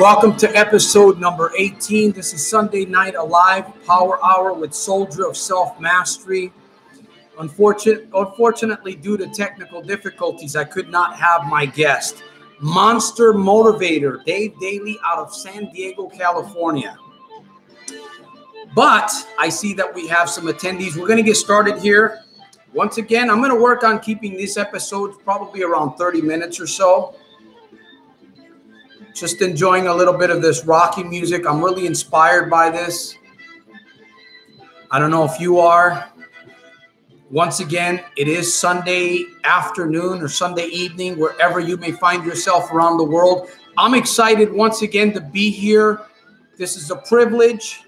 Welcome to episode number 18. This is Sunday Night Alive Power Hour with Soldier of Self-Mastery. Unfortunately, due to technical difficulties, I could not have my guest, Monster Motivator, Dave Daly out of San Diego, California. But I see that we have some attendees. We're going to get started here. Once again, I'm going to work on keeping these episodes probably around 30 minutes or so. Just enjoying a little bit of this rocky music. I'm really inspired by this. I don't know if you are. Once again, it is Sunday afternoon or Sunday evening, wherever you may find yourself around the world. I'm excited once again to be here. This is a privilege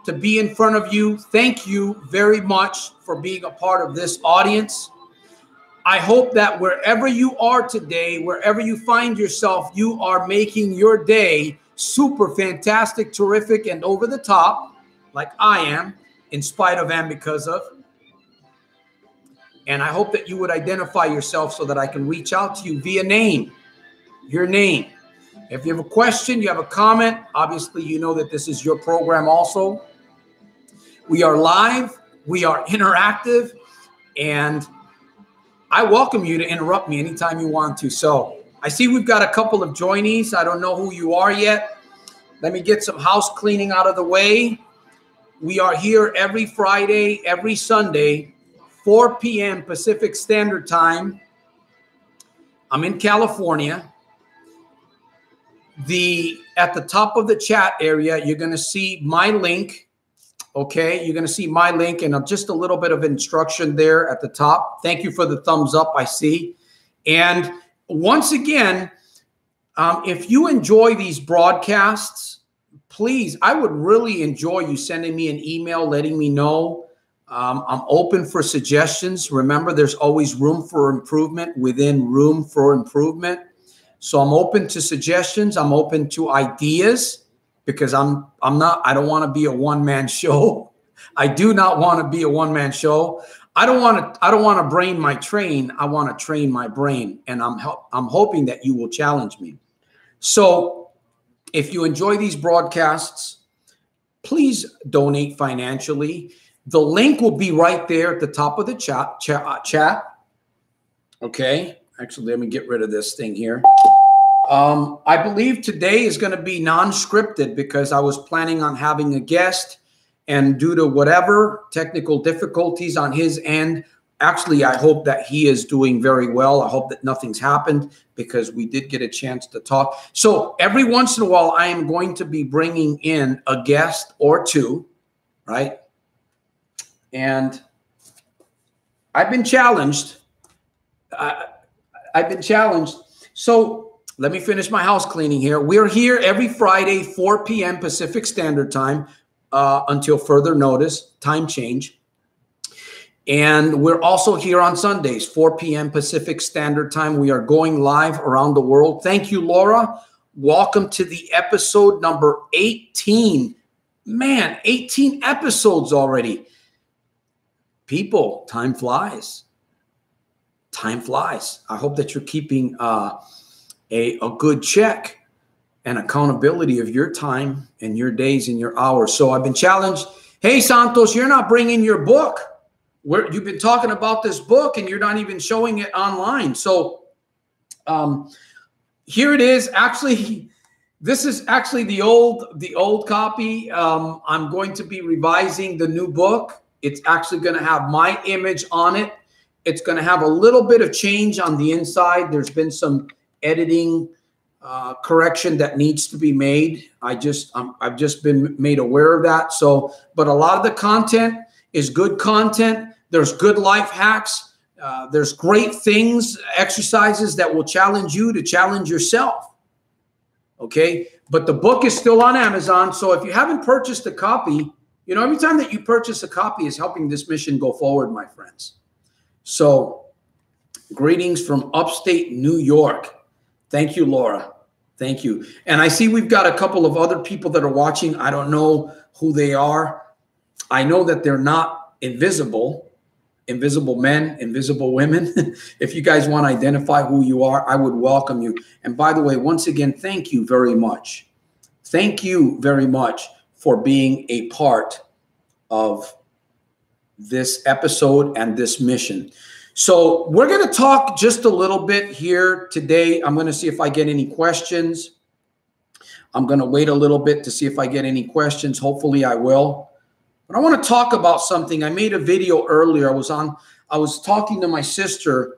to be in front of you. Thank you very much for being a part of this audience. I hope that wherever you are today, wherever you find yourself, you are making your day super fantastic, terrific, and over the top, like I am, in spite of and because of. And I hope that you would identify yourself so that I can reach out to you via name, your name. If you have a question, you have a comment, obviously you know that this is your program also. We are live, we are interactive, and I welcome you to interrupt me anytime you want to. So I see we've got a couple of joinees. I don't know who you are yet. Let me get some house cleaning out of the way. We are here every Friday, every Sunday, 4 p.m. Pacific Standard Time. I'm in California. At the top of the chat area, you're going to see my link. Okay, you're going to see my link and just a little bit of instruction there at the top. Thank you for the thumbs up, I see. And once again, if you enjoy these broadcasts, please, I would really enjoy you sending me an email, letting me know. I'm open for suggestions. Remember, there's always room for improvement within room for improvement. So I'm open to suggestions. I'm open to ideas. Because I don't want to be a one-man show. I do not want to be a one-man show. I don't want to brain my train. I want to train my brain. And I'm hoping that you will challenge me. So if you enjoy these broadcasts, please donate financially. The link will be right there at the top of the chat. Okay. Actually, let me get rid of this thing here. I believe today is going to be non-scripted because I was planning on having a guest, and due to whatever technical difficulties on his end, actually, I hope that he is doing very well. I hope that nothing's happened because we did get a chance to talk. So every once in a while, I am going to be bringing in a guest or two, right? And I've been challenged. So let me finish my house cleaning here. We're here every Friday, 4 p.m. Pacific Standard Time until further notice, time change. And we're also here on Sundays, 4 p.m. Pacific Standard Time. We are going live around the world. Thank you, Laura. Welcome to the episode number 18. Man, 18 episodes already. People, time flies. Time flies. I hope that you're keeping a good check and accountability of your time and your days and your hours. So I've been challenged. Hey, Santos, you're not bringing your book. You've been talking about this book and you're not even showing it online. So here it is. Actually, this is actually the old copy. I'm going to be revising the new book. It's actually going to have my image on it. It's going to have a little bit of change on the inside. There's been some editing correction that needs to be made. I've just been made aware of that. So, but a lot of the content is good content. There's good life hacks. There's great things, exercises that will challenge you to challenge yourself. Okay. But the book is still on Amazon. So if you haven't purchased a copy, you know, every time that you purchase a copy is helping this mission go forward, my friends. So greetings from upstate New York. Thank you, Laura. Thank you. And I see we've got a couple of other people that are watching. I don't know who they are. I know that they're not invisible. invisible men, invisible women. If you guys want to identify who you are, I would welcome you. And by the way, once again, thank you very much. Thank you very much for being a part of this episode and this mission. So we're going to talk just a little bit here today. I'm going to see if I get any questions. I'm going to wait a little bit to see if I get any questions. Hopefully I will. But I want to talk about something. I made a video earlier. I was talking to my sister.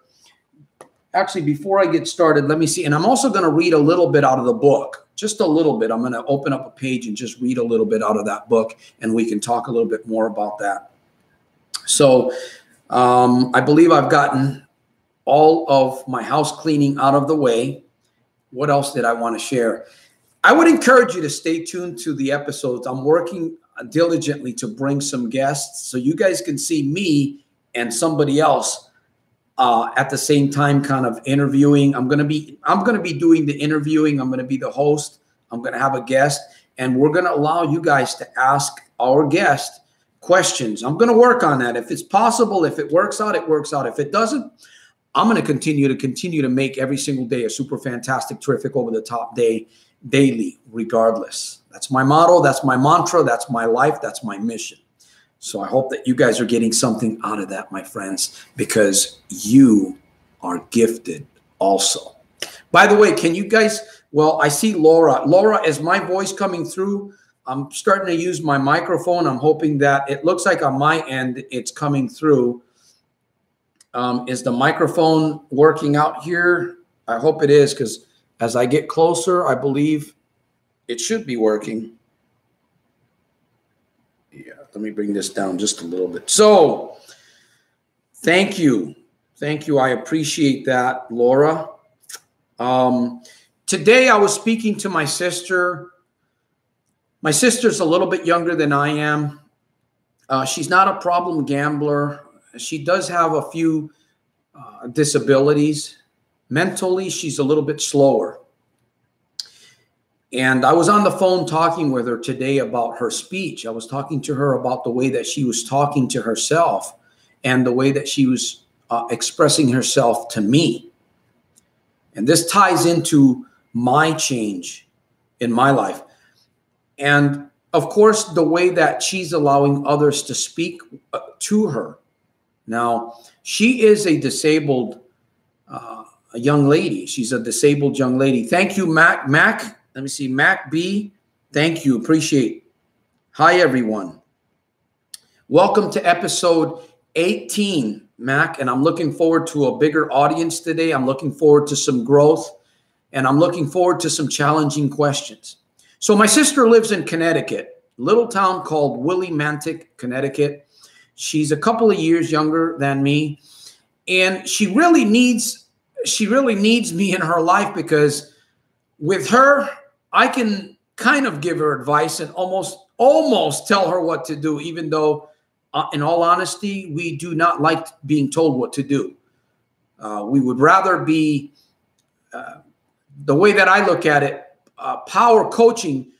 Actually, before I get started, let me see. And I'm also going to read a little bit out of the book, just a little bit. I'm going to open up a page and just read a little bit out of that book, and we can talk a little bit more about that. So I believe I've gotten all of my house cleaning out of the way. What else did I want to share? I would encourage you to stay tuned to the episodes. I'm working diligently to bring some guests so you guys can see me and somebody else at the same time, kind of interviewing. I'm gonna be doing the interviewing. I'm gonna be the host. I'm gonna have a guest, and we're gonna allow you guys to ask our guest questions. I'm gonna work on that. If it's possible, if it works out, it works out. If it doesn't, I'm gonna continue to make every single day a super fantastic, terrific, over the top day, daily, regardless. That's my motto. That's my mantra. That's my life. That's my mission. So I hope that you guys are getting something out of that, my friends, because you are gifted also. By the way, can you guys, well, I see Laura. Laura, is my voice coming through? I'm starting to use my microphone. I'm hoping that it looks like on my end, it's coming through. Is the microphone working out here? I hope it is, because as I get closer, I believe it should be working. Yeah, let me bring this down just a little bit. So thank you. Thank you. I appreciate that, Laura. Today I was speaking to my sister. My sister's a little bit younger than I am. She's not a problem gambler. She does have a few disabilities. Mentally, she's a little bit slower. And I was on the phone talking with her today about her speech. I was talking to her about the way that she was talking to herself and the way that she was expressing herself to me. And this ties into my change in my life. And of course, the way that she's allowing others to speak to her. Now, she is a disabled a young lady. She's a disabled young lady. Thank you, Mac. Let me see. Mac B. Thank you. Appreciate. Hi, everyone. Welcome to episode 18, Mac. And I'm looking forward to a bigger audience today. I'm looking forward to some growth. And I'm looking forward to some challenging questions. So my sister lives in Connecticut, a little town called Willimantic, Connecticut. She's a couple of years younger than me. And she really needs me in her life, because with her, I can kind of give her advice and almost tell her what to do, even though, in all honesty, we do not like being told what to do. We would rather be, the way that I look at it, power coaching,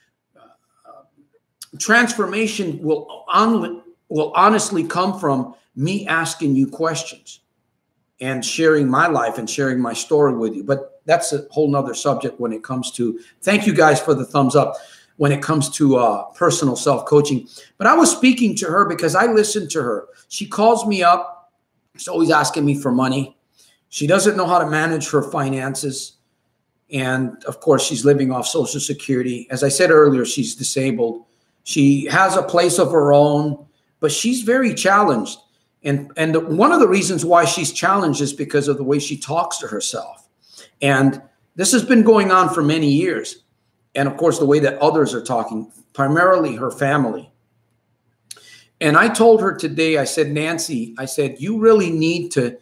transformation will honestly come from me asking you questions and sharing my life and sharing my story with you. But that's a whole nother subject when it comes to, thank you guys for the thumbs up, when it comes to personal self-coaching. But I was speaking to her because I listened to her. She calls me up. She's always asking me for money. She doesn't know how to manage her finances. And of course, she's living off Social Security. As I said earlier, she's disabled. She has a place of her own, but she's very challenged. And one of the reasons why she's challenged is because of the way she talks to herself. And this has been going on for many years. And of course, the way that others are talking, primarily her family. And I told her today, I said, Nancy, I said, you really need to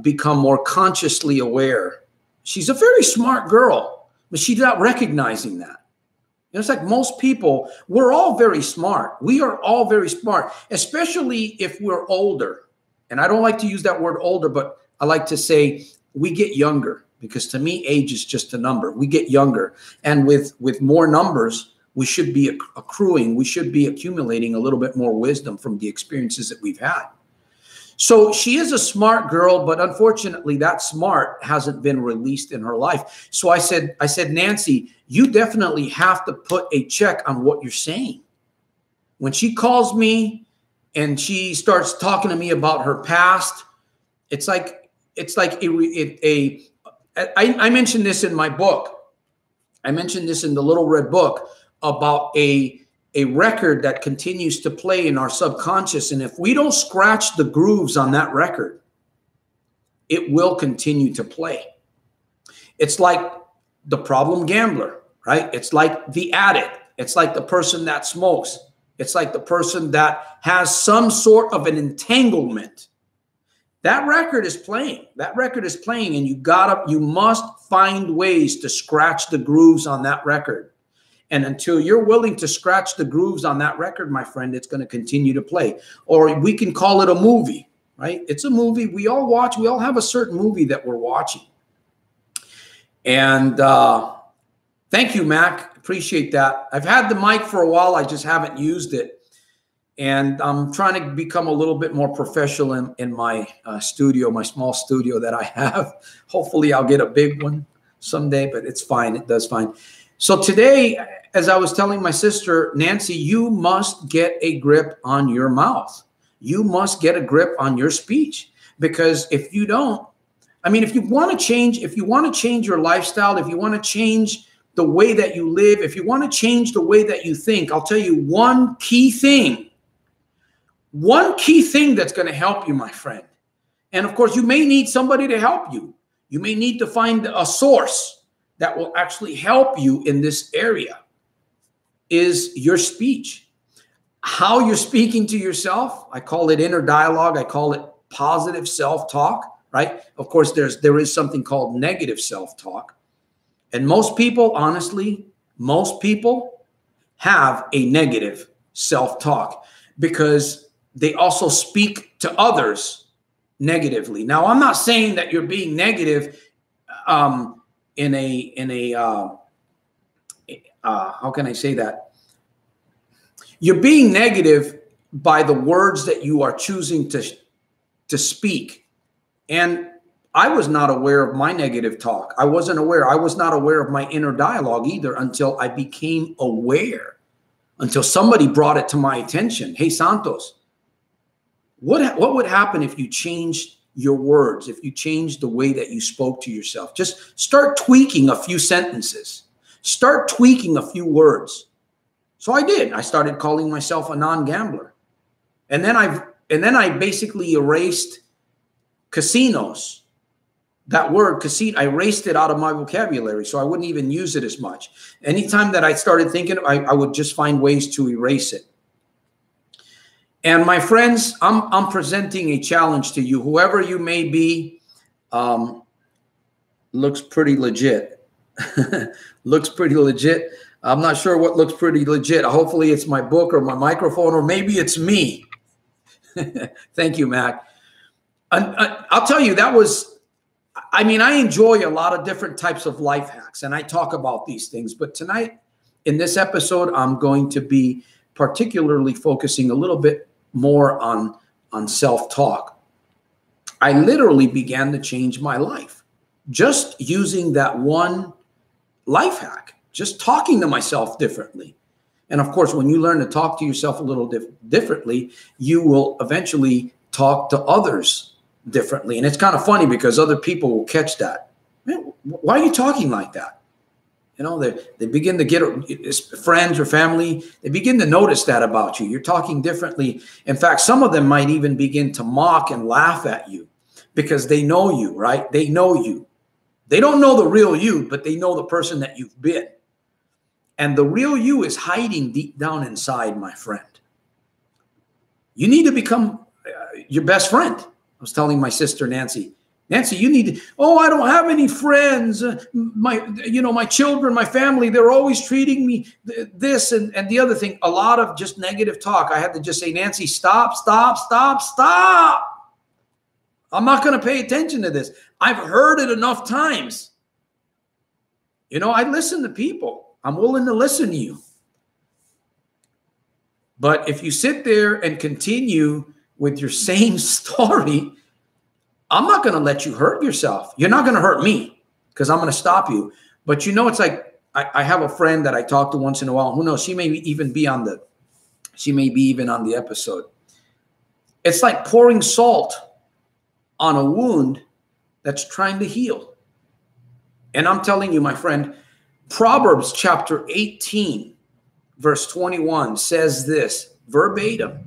become more consciously aware. She's a very smart girl, but she's not recognizing that. It's like most people, we're all very smart. We are all very smart, especially if we're older. And I don't like to use that word older, but I like to say we get younger, because to me, age is just a number. We get younger. And with more numbers, we should be accruing, we should be accumulating a little bit more wisdom from the experiences that we've had. So she is a smart girl, but unfortunately that smart hasn't been released in her life. So I said, Nancy, you definitely have to put a check on what you're saying. When she calls me and she starts talking to me about her past, I mentioned this in my book. I mentioned this in the Little Red Book about a record that continues to play in our subconscious. And if we don't scratch the grooves on that record, it will continue to play. It's like the problem gambler, right? It's like the addict. It's like the person that smokes. It's like the person that has some sort of an entanglement. That record is playing. That record is playing, and you must find ways to scratch the grooves on that record. And until you're willing to scratch the grooves on that record, my friend, it's going to continue to play. Or we can call it a movie, right? It's a movie we all watch. We all have a certain movie that we're watching. And thank you, Mac. Appreciate that. I've had the mic for a while. I just haven't used it. And I'm trying to become a little bit more professional in my studio, my small studio that I have. Hopefully I'll get a big one someday, but it's fine. It does fine. So today, as I was telling my sister, Nancy, you must get a grip on your mouth. You must get a grip on your speech, because if you don't, I mean, if you want to change your lifestyle, if you want to change the way that you live, if you want to change the way that you think, I'll tell you one key thing that's going to help you, my friend. And of course, you may need somebody to help you. You may need to find a source that will actually help you in this area, is your speech. How you're speaking to yourself. I call it inner dialogue. I call it positive self-talk, right? Of course, there is something called negative self-talk. And most people, honestly, most people have a negative self-talk because they also speak to others negatively. Now, I'm not saying that you're being negative how can I say that? You're being negative by the words that you are choosing to speak. And I was not aware of my negative talk. I was not aware of my inner dialogue either until I became aware, until somebody brought it to my attention. Hey, Santos, what would happen if you changed your words, if you changed the way that you spoke to yourself? Just start tweaking a few sentences. Start tweaking a few words. So I did. I started calling myself a non-gambler. And then I basically erased casinos. That word casino, I erased it out of my vocabulary, so I wouldn't even use it as much. Anytime that I started thinking, I would just find ways to erase it. And my friends, I'm presenting a challenge to you. Whoever you may be, looks pretty legit. Looks pretty legit. I'm not sure what looks pretty legit. Hopefully it's my book or my microphone, or maybe it's me. Thank you, Mac. I'll tell you, I enjoy a lot of different types of life hacks, and I talk about these things. But tonight, in this episode, I'm going to be particularly focusing a little bit more on self-talk. I literally began to change my life just using that one life hack, just talking to myself differently. And of course, when you learn to talk to yourself a little differently, you will eventually talk to others differently. And it's kind of funny because other people will catch that. Man, why are you talking like that? You know, they begin to get friends or family. They begin to notice that about you. You're talking differently. In fact, some of them might even begin to mock and laugh at you because they know you, right? They know you. They don't know the real you, but they know the person that you've been. And the real you is hiding deep down inside, my friend. You need to become your best friend. I was telling my sister, Nancy, you need to, I don't have any friends. My children, my family, they're always treating me this and the other thing. A lot of just negative talk. I had to just say, Nancy, stop. I'm not going to pay attention to this. I've heard it enough times. I listen to people. I'm willing to listen to you. But if you sit there and continue with your same story, I'm not going to let you hurt yourself. You're not going to hurt me because I'm going to stop you. But you know, it's like I have a friend that I talk to once in a while. Who knows? She may even be on the episode. It's like pouring salt on a wound that's trying to heal. And I'm telling you, my friend, Proverbs chapter 18, verse 21 says this verbatim: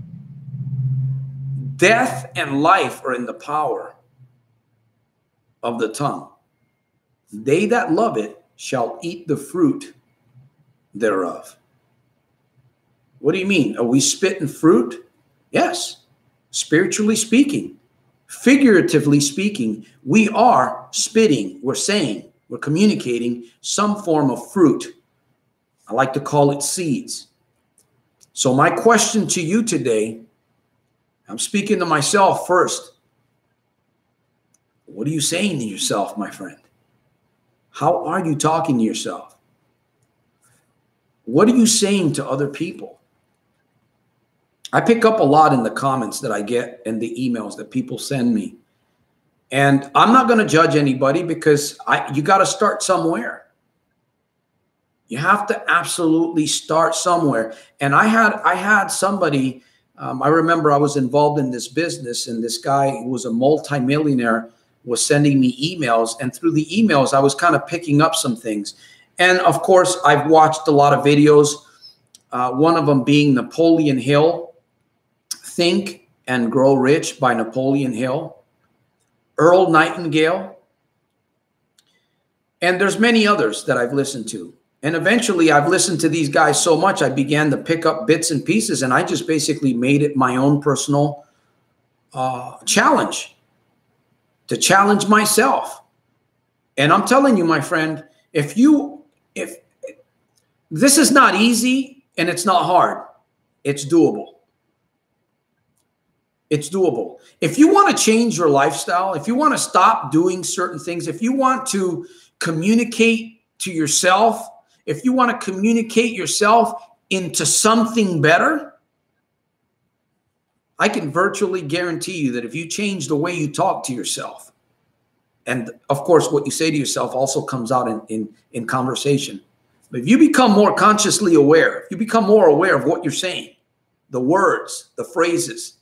death and life are in the power of the tongue. They that love it shall eat the fruit thereof. What do you mean? Are we spitting fruit? Yes. Spiritually speaking, figuratively speaking, we are spitting, we're saying, we're communicating some form of fruit. I like to call it seeds. So my question to you today, I'm speaking to myself first. What are you saying to yourself, my friend? How are you talking to yourself? What are you saying to other people? I pick up a lot in the comments that I get and the emails that people send me. And I'm not going to judge anybody because you got to start somewhere. You have to absolutely start somewhere. And I had somebody, I remember I was involved in this business, and this guy who was a multimillionaire was sending me emails. And through the emails, I was kind of picking up some things. And of course, I've watched a lot of videos, one of them being Napoleon Hill, Think and Grow Rich by Napoleon Hill, Earl Nightingale, and there's many others that I've listened to. And eventually I've listened to these guys so much, I began to pick up bits and pieces, and I just basically made it my own personal challenge, to challenge myself. And I'm telling you, my friend, if this is not easy and it's not hard, it's doable. It's doable. If you want to change your lifestyle, if you want to stop doing certain things, if you want to communicate to yourself, if you want to communicate yourself into something better, I can virtually guarantee you that if you change the way you talk to yourself, and of course, what you say to yourself also comes out in conversation. But if you become more consciously aware, if you become more aware of what you're saying, the words, the phrases,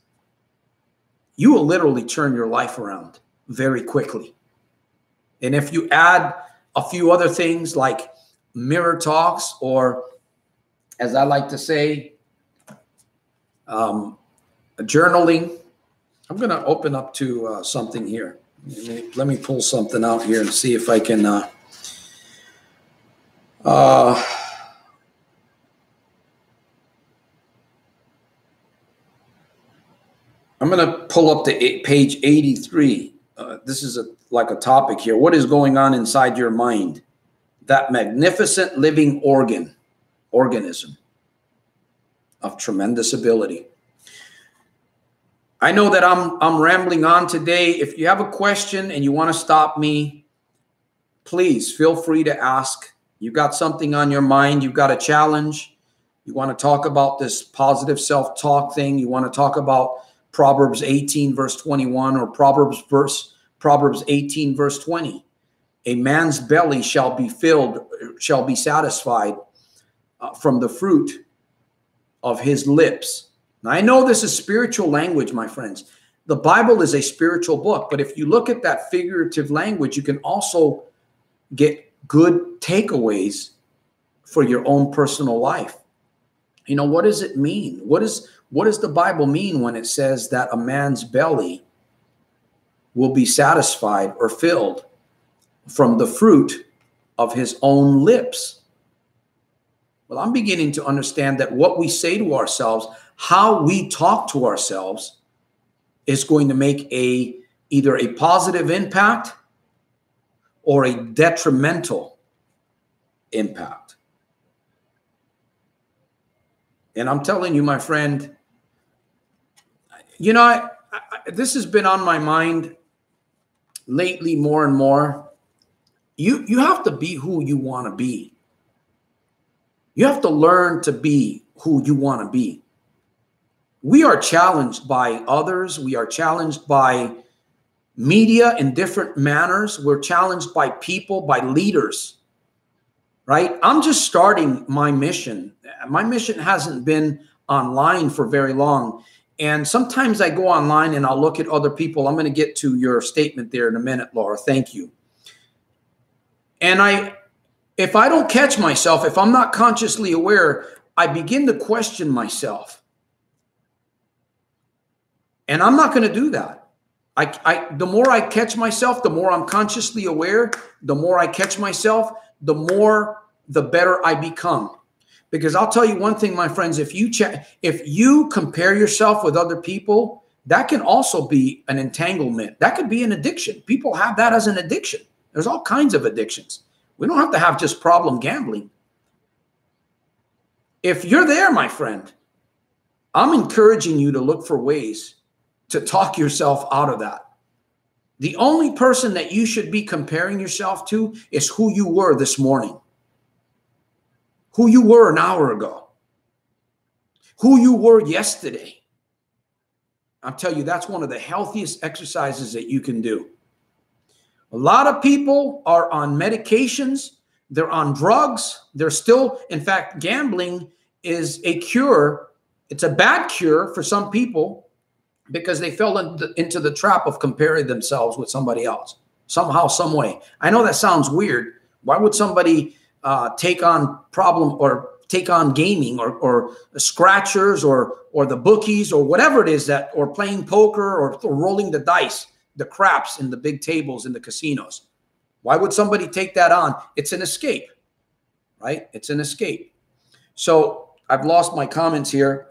you will literally turn your life around very quickly. And if you add a few other things like mirror talks, or as I like to say, journaling. I'm going to open up to something here. Let me pull something out here and see if I can I'm going to pull up to page 83. This is like a topic here. What is going on inside your mind? That magnificent living organism of tremendous ability. I know that I'm rambling on today. If you have a question and you want to stop me, please feel free to ask. You got something on your mind. You've got a challenge. You want to talk about this positive self-talk thing. You want to talk about Proverbs 18 verse 21 or Proverbs 18 verse 20. A man's belly shall be filled, shall be satisfied from the fruit of his lips. Now, I know this is spiritual language, my friends. The Bible is a spiritual book, but if you look at that figurative language, you can also get good takeaways for your own personal life. You know, what does it mean? What does the Bible mean when it says that a man's belly will be satisfied or filled from the fruit of his own lips? Well, I'm beginning to understand that what we say to ourselves, how we talk to ourselves, is going to make either a positive impact or a detrimental impact. And I'm telling you, my friend, you know, this has been on my mind lately more and more. You have to be who you want to be. You have to learn to be who you want to be. We are challenged by others. We are challenged by media in different manners. We're challenged by people, by leaders, right? I'm just starting my mission. My mission hasn't been online for very long. And sometimes I go online and I'll look at other people. I'm going to get to your statement there in a minute, Laura. Thank you. And if I don't catch myself, if I'm not consciously aware, I begin to question myself. And I'm not going to do that. The more I catch myself, the more I'm consciously aware, the more I catch myself, the better I become. Because I'll tell you one thing, my friends, if you compare yourself with other people, that can also be an entanglement. That could be an addiction. People have that as an addiction. There's all kinds of addictions. We don't have to have just problem gambling. If you're there, my friend, I'm encouraging you to look for ways to talk yourself out of that. The only person that you should be comparing yourself to is who you were this morning, who you were an hour ago, who you were yesterday. I'll tell you, that's one of the healthiest exercises that you can do. A lot of people are on medications. They're on drugs. They're still, in fact, gambling is a cure. It's a bad cure for some people, because they fell into the trap of comparing themselves with somebody else somehow, some way. I know that sounds weird. Why would somebody take on gaming or scratchers or the bookies or whatever it is or playing poker or rolling the dice, the craps in the big tables in the casinos? Why would somebody take that on? It's an escape, right? It's an escape. So I've lost my comments here.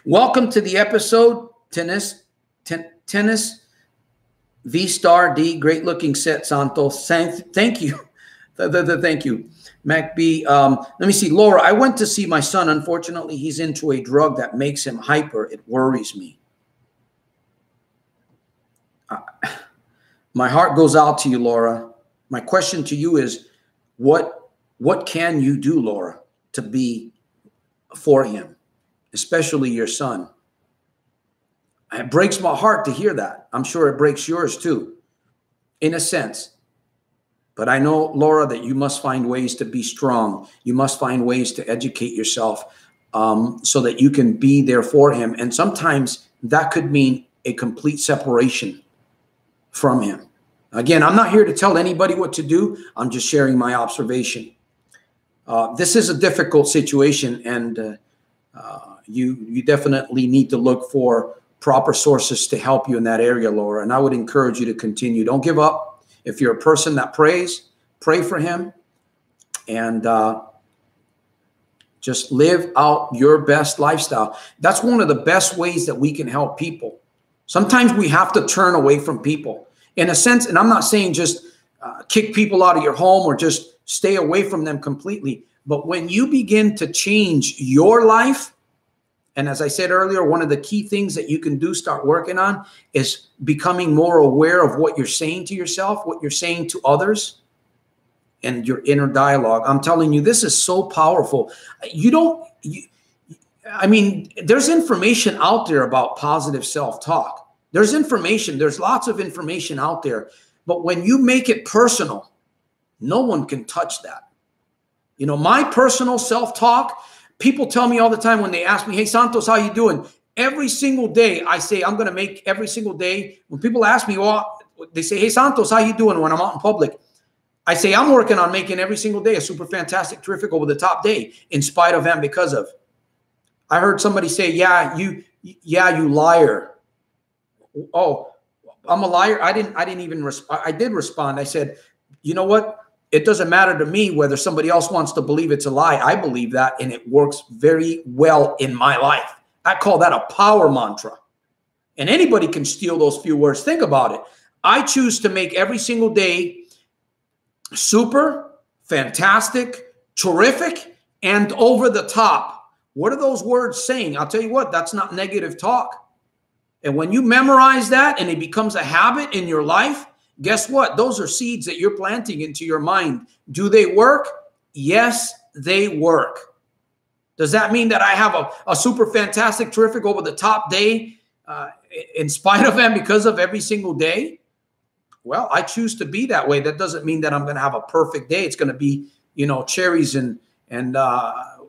Welcome to the episode, Tennis V-Star D. Great looking set, Santos. Thank you. Thank you. Mac B. Let me see. Laura, I went to see my son. Unfortunately, he's into a drug that makes him hyper. It worries me. My heart goes out to you, Laura. My question to you is, what can you do, Laura, to be for him? Especially your son. It breaks my heart to hear that. I'm sure it breaks yours too, in a sense. But I know, Laura, that you must find ways to be strong. You must find ways to educate yourself so that you can be there for him. And sometimes that could mean a complete separation from him. Again, I'm not here to tell anybody what to do. I'm just sharing my observation. This is a difficult situation, and you definitely need to look for proper sources to help you in that area, Laura. And I would encourage you to continue. Don't give up. If you're a person that prays, pray for him, and just live out your best lifestyle. That's one of the best ways that we can help people. Sometimes we have to turn away from people in a sense. And I'm not saying just kick people out of your home or just stay away from them completely. But when you begin to change your life, and as I said earlier, one of the key things that you can do, start working on, is becoming more aware of what you're saying to yourself, what you're saying to others, and your inner dialogue. I'm telling you, this is so powerful. I mean, there's information out there about positive self-talk. There's lots of information out there. But when you make it personal, no one can touch that. You know, my personal self-talk, people tell me all the time when they ask me, hey, Santos, how you doing? Every single day, I say, I'm going to make every single day. When people ask me, well, they say, hey, Santos, how you doing when I'm out in public? I say, I'm working on making every single day a super fantastic, terrific, over the top day, in spite of and because of. I heard somebody say, yeah, you liar. Oh, I'm a liar. I didn't even respond. I did respond. I said, you know what? It doesn't matter to me whether somebody else wants to believe it's a lie. I believe that, and it works very well in my life. I call that a power mantra. And anybody can steal those few words. Think about it. I choose to make every single day super, fantastic, terrific, and over the top. What are those words saying? I'll tell you what, that's not negative talk. And when you memorize that and it becomes a habit in your life, guess what? Those are seeds that you're planting into your mind. Do they work? Yes, they work. Does that mean that I have a super fantastic, terrific, over the top day in spite of and because of every single day? Well, I choose to be that way. That doesn't mean that I'm going to have a perfect day. It's going to be, cherries and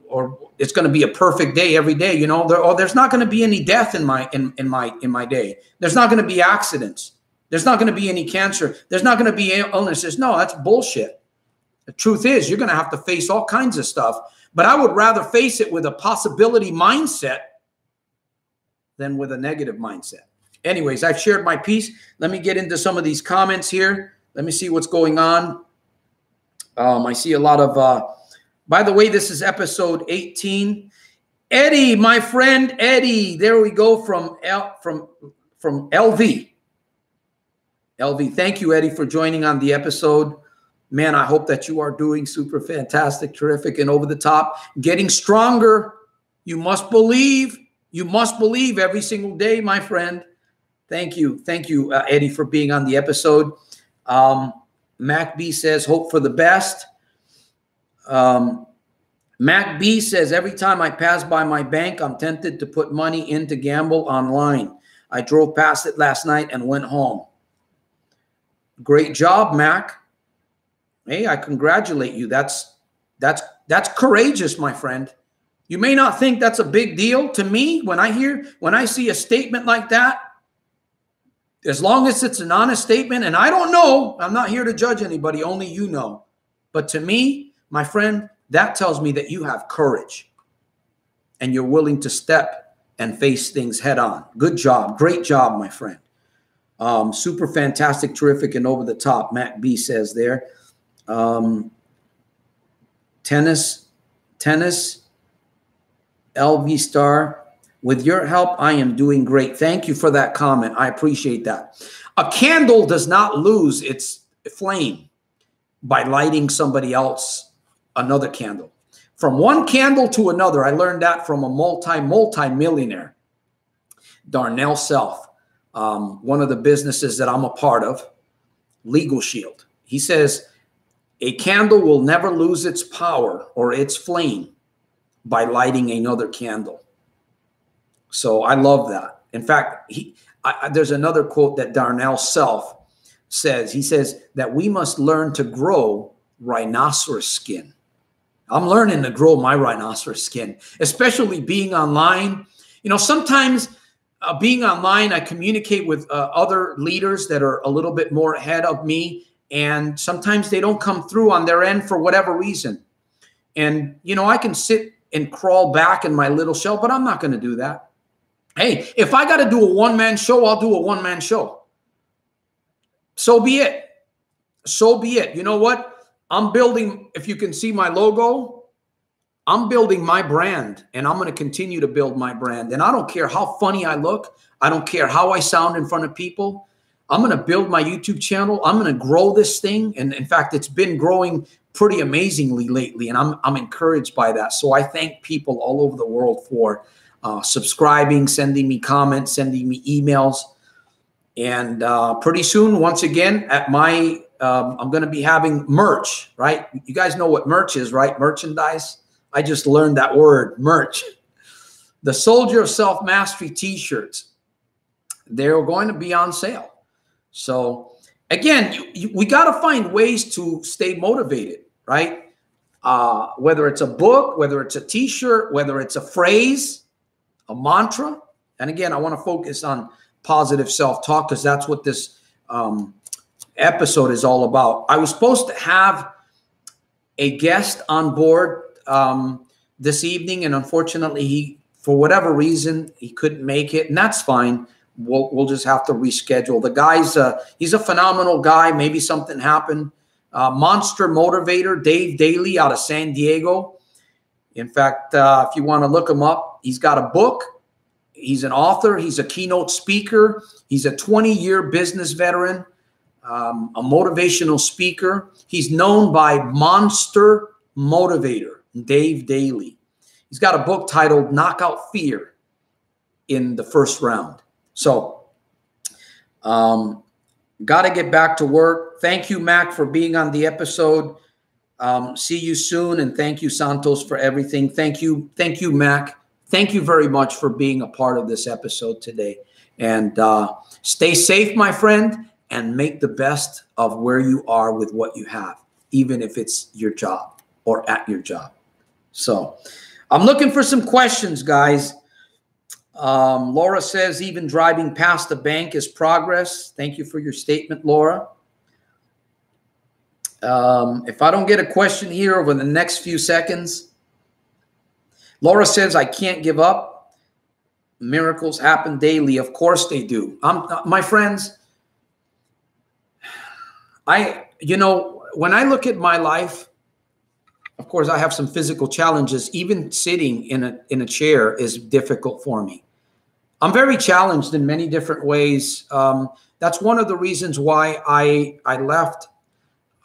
or it's going to be a perfect day every day. There's not going to be any death in my day. There's not going to be accidents. There's not going to be any cancer. There's not going to be illnesses. No, that's bullshit. The truth is, you're going to have to face all kinds of stuff. But I would rather face it with a possibility mindset than with a negative mindset. Anyways, I've shared my piece. Let me get into some of these comments here. Let me see what's going on. I see a lot of, by the way, this is episode 18. Eddie, my friend Eddie, there we go from LV. LV, thank you, Eddie, for joining on the episode. Man, I hope that you are doing super fantastic, terrific, and over the top, getting stronger. You must believe. You must believe every single day, my friend. Thank you. Thank you, Eddie, for being on the episode. Mac B says, hope for the best. Mac B says, every time I pass by my bank, I'm tempted to put money in to gamble online. I drove past it last night and went home. Great job, Mac. Hey, I congratulate you. That's courageous, my friend. You may not think that's a big deal. To me, when I see a statement like that, as long as it's an honest statement, and I don't know, I'm not here to judge anybody, only you know. But to me, my friend, that tells me that you have courage and you're willing to step and face things head on. Good job. Great job, my friend. Super fantastic, terrific, and over the top, Matt B says there. Tennis, LV Star. With your help, I am doing great. Thank you for that comment. I appreciate that. A candle does not lose its flame by lighting somebody else another candle. From one candle to another, I learned that from a multi-millionaire, Darnell Self, one of the businesses that I'm a part of, Legal Shield. He says, a candle will never lose its power or its flame by lighting another candle. So I love that. In fact, there's another quote that Darnell Self says. He says that we must learn to grow rhinoceros skin. I'm learning to grow my rhinoceros skin, especially being online. Sometimes being online, I communicate with other leaders that are a little bit more ahead of me, and sometimes they don't come through on their end for whatever reason. And, I can sit and crawl back in my little shell, but I'm not going to do that. Hey, if I got to do a one-man show, I'll do a one-man show. So be it. So be it. You know what? I'm building, if you can see my logo, I'm building my brand, and I'm going to continue to build my brand. And I don't care how funny I look. I don't care how I sound in front of people. I'm going to build my YouTube channel. I'm going to grow this thing. And in fact, it's been growing pretty amazingly lately, and I'm encouraged by that. So I thank people all over the world for subscribing, sending me comments, sending me emails. And pretty soon, once again, at my, I'm going to be having merch, right? You guys know what merch is, right? Merchandise. I just learned that word, merch. The Soldier of Self-Mastery t-shirts. They're going to be on sale. So again, we got to find ways to stay motivated, right? Whether it's a book, whether it's a t-shirt, whether it's a phrase, a mantra. And again, I want to focus on positive self-talk because that's what this episode is all about. I was supposed to have a guest on board this evening, and unfortunately, for whatever reason, he couldn't make it, and that's fine. We'll just have to reschedule. The guy's he's a phenomenal guy. Maybe something happened. Monster motivator, Dave Daly out of San Diego. In fact, if you want to look him up, he's got a book. He's an author. He's a keynote speaker. He's a 20-year business veteran, a motivational speaker. He's known by Monster Motivator, Dave Daly. He's got a book titled Knockout Fear in the First Round. So, got to get back to work. Thank you, Mac, for being on the episode. See you soon. And thank you, Santos, for everything. Thank you. Thank you, Mac. Thank you very much for being a part of this episode today. And stay safe, my friend, and make the best of where you are with what you have, even if it's your job or at your job. So I'm looking for some questions, guys. Laura says, even driving past the bank is progress. Thank you for your statement, Laura. If I don't get a question here over the next few seconds, Laura says, I can't give up. Miracles happen daily. Of course they do. My friends, you know, when I look at my life, of course, I have some physical challenges. Even sitting in a chair is difficult for me. I'm very challenged in many different ways. That's one of the reasons why I left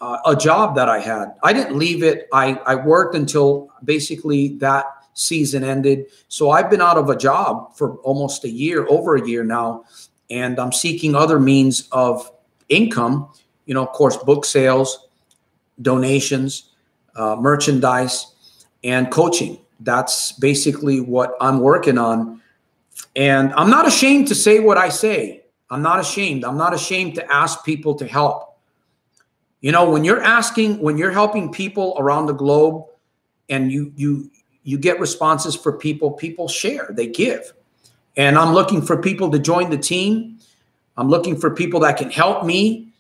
a job that I had. I didn't leave it. I worked until basically that season ended. So I've been out of a job for almost a year, over a year now, and I'm seeking other means of income. You know, of course, book sales, donations, merchandise, and coaching. That's basically what I'm working on. And I'm not ashamed to say what I say. I'm not ashamed. I'm not ashamed to ask people to help. You know, when you're helping people around the globe and you get responses for people, people share, they give. And I'm looking for people to join the team. I'm looking for people that can help me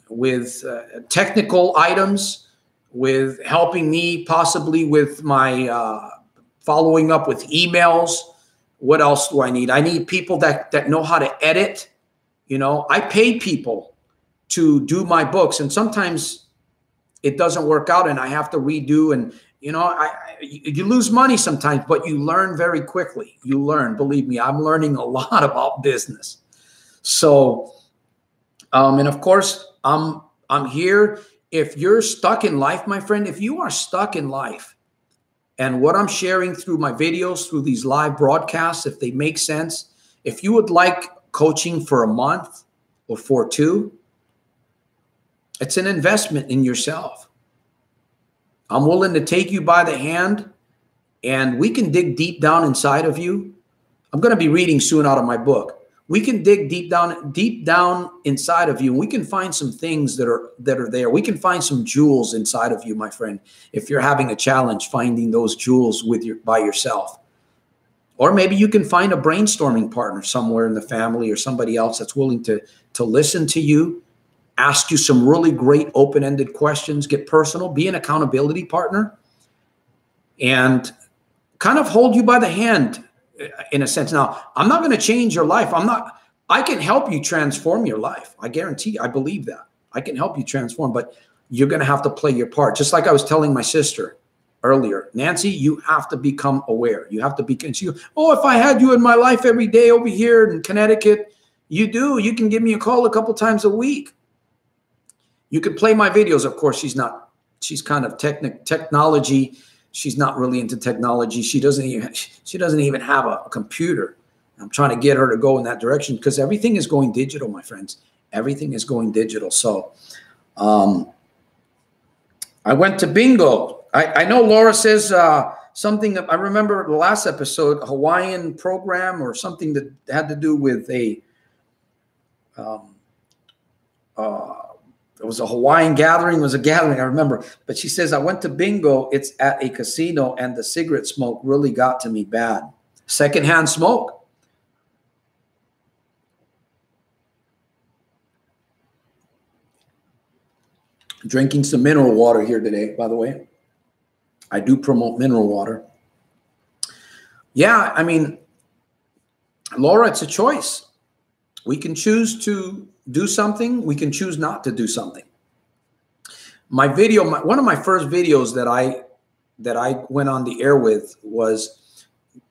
with technical items, with helping me possibly with my following up with emails. What else do I need? I need people that know how to edit. You know, I pay people to do my books, and sometimes it doesn't work out and I have to redo, and you know, you lose money sometimes, but you learn very quickly. You learn, believe me, I'm learning a lot about business. So, and of course, I'm here. If you're stuck in life, my friend, if you are stuck in life, and what I'm sharing through my videos, through these live broadcasts, if they make sense, if you would like coaching for a month or for 2, it's an investment in yourself. I'm willing to take you by the hand, and we can dig deep down inside of you. I'm going to be reading soon out of my book. We can dig deep down inside of you, and we can find some things that are there. We can find some jewels inside of you, my friend. If you're having a challenge finding those jewels by yourself, or maybe you can find a brainstorming partner somewhere in the family or somebody else that's willing to listen to you, ask you some really great open-ended questions, get personal, be an accountability partner, and kind of hold you by the hand in a sense. Now, I'm not going to change your life. I can help you transform your life. I guarantee you, I believe that. I can help you transform, but you're going to have to play your part. Just like I was telling my sister earlier, Nancy, you have to become aware. You have to be, oh, if I had you in my life every day over here in Connecticut, you do. You can give me a call a couple times a week. You can play my videos. Of course, she's kind of technology. She's not really into technology. She doesn't even have a computer. I'm trying to get her to go in that direction because everything is going digital, my friends. Everything is going digital. So I went to bingo. I know Laura says something that I remember the last episode, a Hawaiian program or something that had to do with it was a Hawaiian gathering. It was a gathering, I remember. But she says, I went to bingo. It's at a casino, and the cigarette smoke really got to me bad. Secondhand smoke. Drinking some mineral water here today, by the way. I do promote mineral water. Yeah, I mean, Laura, it's a choice. We can choose to do something. We can choose not to do something. My video, one of my first videos that I went on the air with was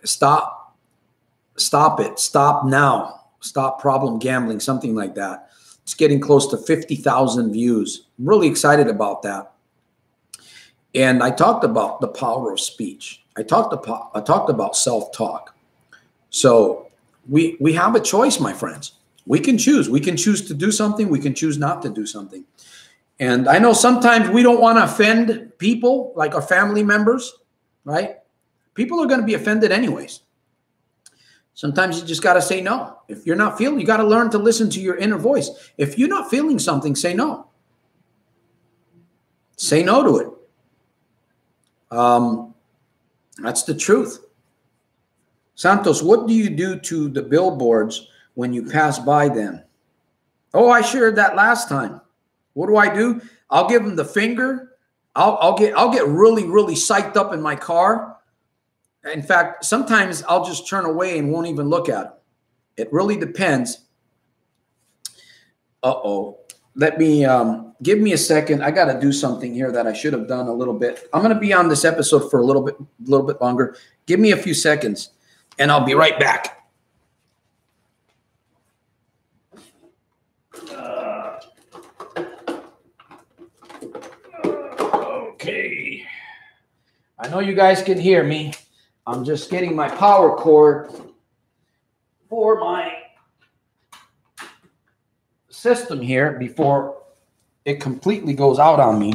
stop it, stop now, stop problem gambling, something like that. It's getting close to 50,000 views. I'm really excited about that. And I talked about the power of speech. I talked about self-talk. So we have a choice, my friends. We can choose. We can choose to do something. We can choose not to do something. And I know sometimes we don't want to offend people, like our family members, right? People are going to be offended anyways. Sometimes you just got to say no. If you're not feeling, you got to learn to listen to your inner voice. If you're not feeling something, say no. Say no to it. That's the truth. Santos, what do you do to the billboards when you pass by them? Oh, I shared that last time. What do? I'll give them the finger. I'll get really, really psyched up in my car. In fact, sometimes I'll just turn away and won't even look at them. It really depends. Uh-oh. Let me give me a second. I got to do something here that I should have done a little bit. I'm going to be on this episode for a little bit longer. Give me a few seconds, and I'll be right back. Okay. I know you guys can hear me. I'm just getting my power cord for my system here before it completely goes out on me.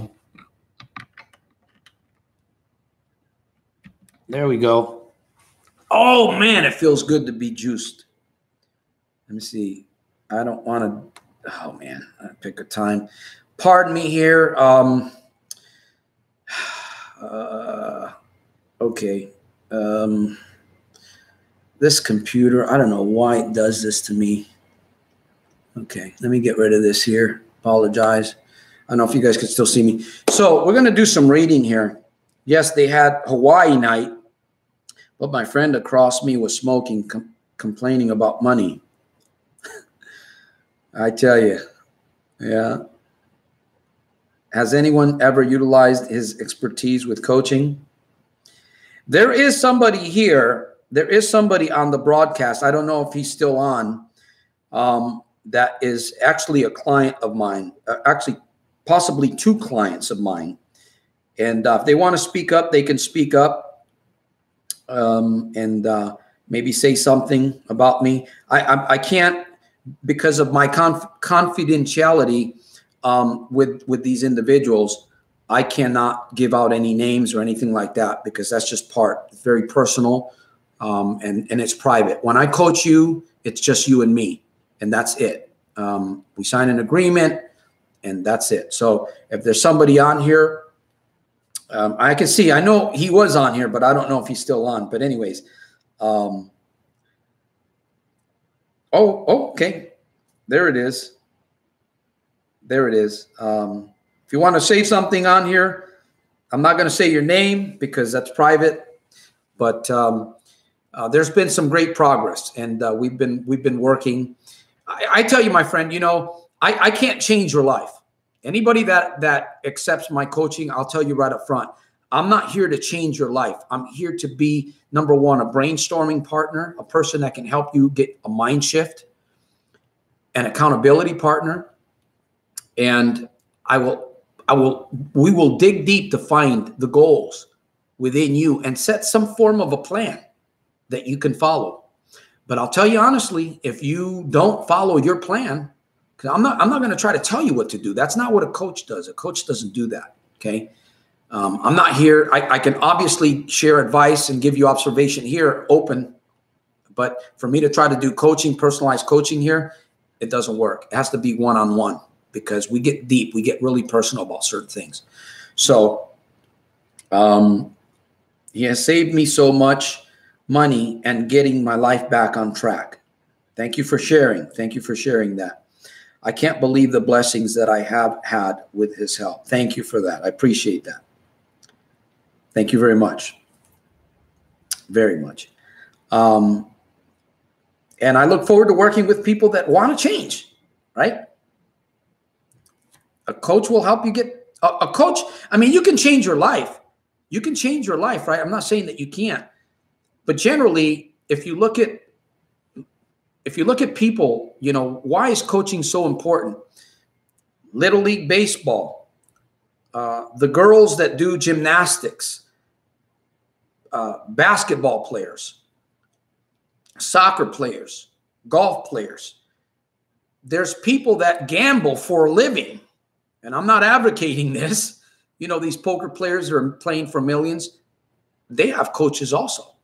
There we go. Oh man, it feels good to be juiced. Let me see. I don't want to. Oh man, I pick a time. Pardon me here. Okay. This computer, I don't know why it does this to me. Okay, let me get rid of this here. Apologize. I don't know if you guys can still see me. So we're going to do some reading here. Yes, they had Hawaii night, but my friend across me was smoking, complaining about money. I tell you, yeah. Has anyone ever utilized his expertise with coaching? There is somebody here. There is somebody on the broadcast. I don't know if he's still on. That is actually a client of mine, actually possibly two clients of mine. And if they want to speak up, they can speak up and maybe say something about me. I can't, because of my confidentiality with these individuals, I cannot give out any names or anything like that, because that's just it's very personal and it's private. When I coach you, it's just you and me. And that's it. We sign an agreement, and that's it. So if there's somebody on here, I can see. I know he was on here, but I don't know if he's still on. But anyways, okay, there it is. There it is. If you want to say something on here, I'm not going to say your name because that's private. But there's been some great progress, and we've been working. I tell you, my friend, you know, I can't change your life. Anybody that accepts my coaching, I'll tell you right up front, I'm not here to change your life. I'm here to be, number one, a brainstorming partner, a person that can help you get a mind shift, an accountability partner. And we will dig deep to find the goals within you and set some form of a plan that you can follow. But I'll tell you honestly, if you don't follow your plan, because I'm not going to try to tell you what to do. That's not what a coach does. A coach doesn't do that. Okay. I'm not here. I can obviously share advice and give you observation here open, but for me to try to do coaching, personalized coaching here, it doesn't work. It has to be one-on-one, because we get deep. We get really personal about certain things. So he has saved me so much money and getting my life back on track. Thank you for sharing. Thank you for sharing that. I can't believe the blessings that I have had with his help. Thank you for that. I appreciate that. Thank you very much. Very much. And I look forward to working with people that want to change, right? A coach will help you get a coach. I mean, you can change your life. You can change your life, right? I'm not saying that you can't. But generally, if you look at people, you know, why is coaching so important? Little League baseball, the girls that do gymnastics, basketball players, soccer players, golf players. There's people that gamble for a living, and I'm not advocating this, you know, these poker players that are playing for millions, they have coaches also.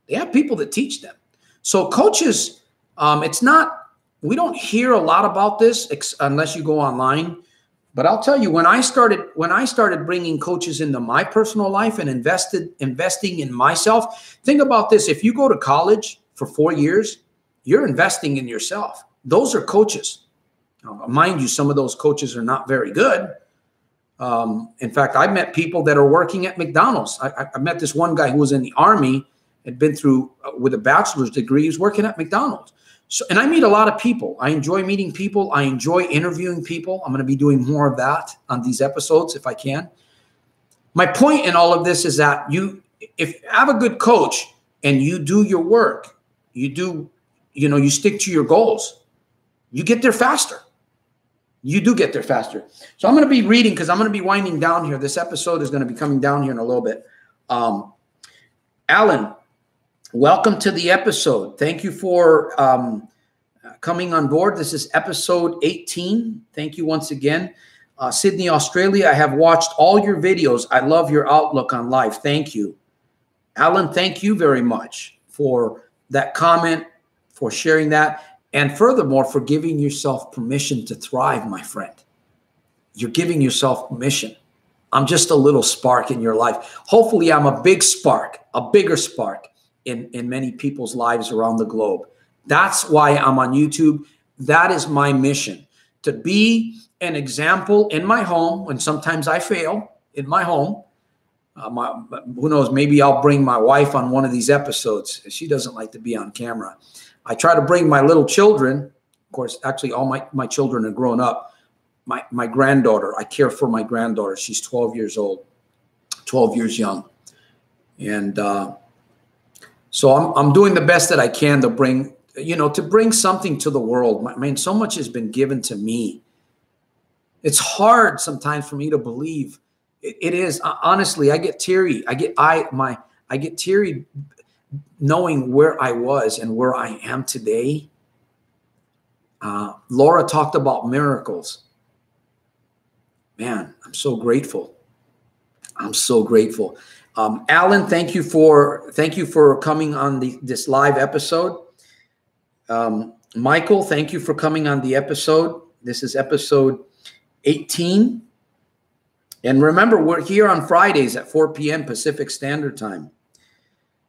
They have people that teach them. So coaches, it's not, we don't hear a lot about this unless you go online. But I'll tell you, when I started bringing coaches into my personal life and investing in myself, think about this. If you go to college for 4 years, you're investing in yourself. Those are coaches. Now, mind you, some of those coaches are not very good. In fact, I met people that are working at McDonald's. I met this one guy who was in the Army, had been through with a bachelor's degree. He was working at McDonald's. So, and I meet a lot of people. I enjoy meeting people. I enjoy interviewing people. I'm going to be doing more of that on these episodes if I can. My point in all of this is that if you have a good coach and you do your work, you stick to your goals, you get there faster. You do get there faster. So I'm going to be reading because I'm going to be winding down here. This episode is going to be coming down here in a little bit. Alan, welcome to the episode. Thank you for coming on board. This is episode 18. Thank you once again. Sydney, Australia, I have watched all your videos. I love your outlook on life. Thank you. Alan, thank you very much for that comment, for sharing that. And furthermore, for giving yourself permission to thrive, my friend. You're giving yourself permission. I'm just a little spark in your life. Hopefully, I'm a big spark, a bigger spark in many people's lives around the globe. That's why I'm on YouTube. That is my mission, to be an example in my home when sometimes I fail in my home. Who knows, maybe I'll bring my wife on one of these episodes. She doesn't like to be on camera. I try to bring my little children. Of course, actually, all my children are grown up. My granddaughter, I care for my granddaughter. She's 12 years old, 12 years young. And so I'm doing the best that I can to bring something to the world. I mean, so much has been given to me. It's hard sometimes for me to believe. It is. Honestly, I get teary. I get teary knowing where I was and where I am today. Laura talked about miracles. Man, I'm so grateful. I'm so grateful. Alan, thank you for coming on this live episode. Michael, thank you for coming on the episode. This is episode 18. And remember, we're here on Fridays at 4 p.m. Pacific Standard Time.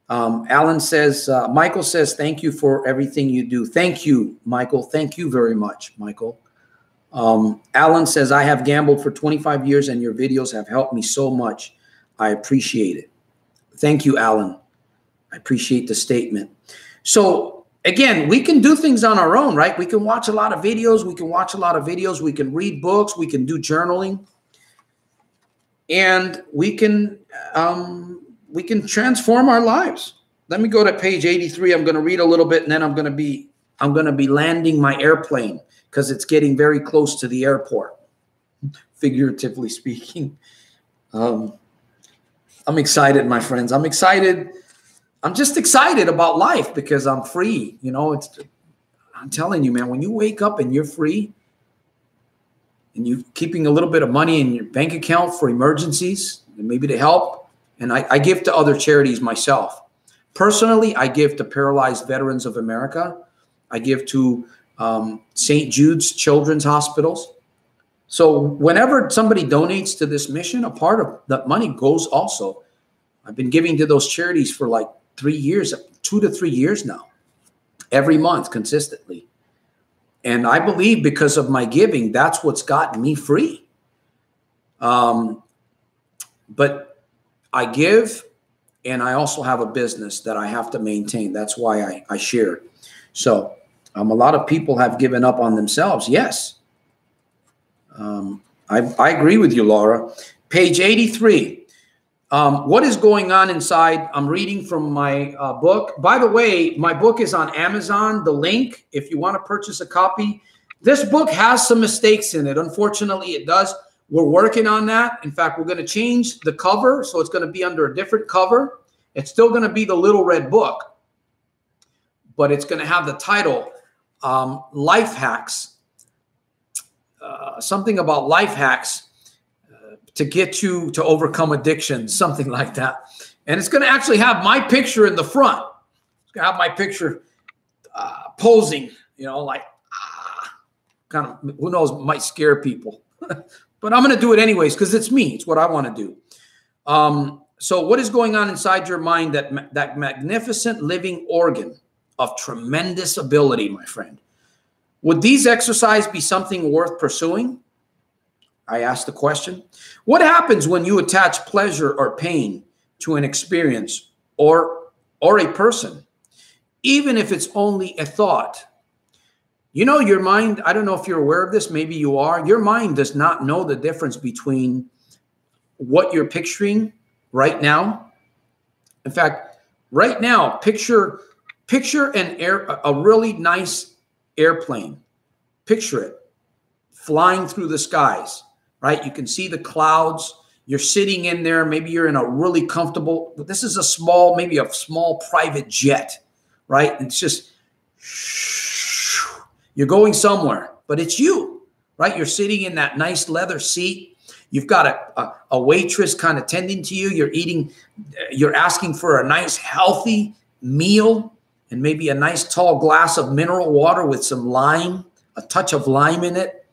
Alan says, Michael says, thank you for everything you do. Thank you, Michael. Thank you very much, Michael. Alan says, I have gambled for 25 years and your videos have helped me so much. I appreciate it. Thank you, Alan. I appreciate the statement. So again, we can do things on our own, right? We can watch a lot of videos. We can read books. We can do journaling. And we can transform our lives. Let me go to page 83. I'm going to read a little bit, and then I'm going to be landing my airplane because it's getting very close to the airport, figuratively speaking. I'm excited, my friends. I'm excited. I'm just excited about life because I'm free. You know, I'm telling you, man, when you wake up and you're free and you're keeping a little bit of money in your bank account for emergencies and maybe to help. And I give to other charities myself. Personally, I give to Paralyzed Veterans of America. I give to St. Jude's Children's Hospitals. So whenever somebody donates to this mission, a part of that money goes also. I've been giving to those charities for like 3 years, 2 to 3 years now, every month consistently. And I believe because of my giving, that's what's gotten me free. But I give, and I also have a business that I have to maintain. That's why I share. So a lot of people have given up on themselves. Yes. I agree with you, Laura. Page 83. What is going on inside? I'm reading from my book. By the way, my book is on Amazon. The link, if you want to purchase a copy. This book has some mistakes in it. Unfortunately, it does. We're working on that. In fact, we're going to change the cover. So it's going to be under a different cover. It's still going to be the little red book, but it's going to have the title, Life Hacks. Something about life hacks to get you to overcome addiction, something like that. And it's going to actually have my picture in the front. It's going to have my picture posing, you know, like kind of, who knows, might scare people. But I'm going to do it anyways because it's me. It's what I want to do. So what is going on inside your mind, that magnificent living organ of tremendous ability, my friend? Would these exercises be something worth pursuing? I asked the question. What happens when you attach pleasure or pain to an experience or a person, even if it's only a thought? You know, your mind, I don't know if you're aware of this, maybe you are. Your mind does not know the difference between what you're picturing right now. In fact, right now, picture a really nice airplane. Picture it flying through the skies, right? You can see the clouds. You're sitting in there. Maybe you're in a really comfortable, this is a small, maybe a small private jet, right? It's just, you're going somewhere, but it's you, right? You're sitting in that nice leather seat. You've got a waitress kind of tending to you. You're eating, you're asking for a nice healthy meal and maybe a nice tall glass of mineral water with some lime, a touch of lime in it.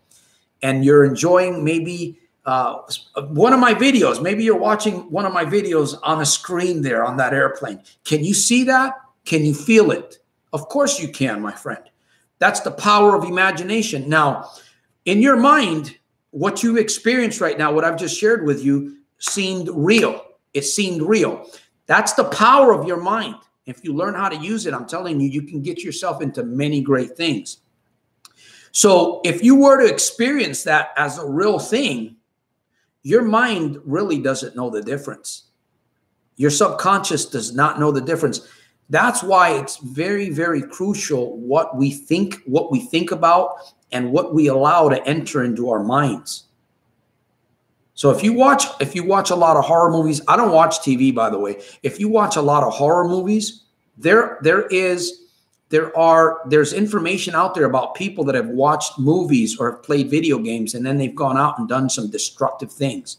And you're enjoying maybe one of my videos. Maybe you're watching one of my videos on a screen there on that airplane. Can you see that? Can you feel it? Of course you can, my friend. That's the power of imagination. Now, in your mind, what you experience right now, what I've just shared with you, seemed real. It seemed real. That's the power of your mind. If you learn how to use it, I'm telling you, you can get yourself into many great things. So if you were to experience that as a real thing, your mind really doesn't know the difference. Your subconscious does not know the difference. That's why it's very, very crucial what we think about, and what we allow to enter into our minds. So if you watch a lot of horror movies, I don't watch TV, by the way. If you watch a lot of horror movies, there's information out there about people that have watched movies or have played video games, and then they've gone out and done some destructive things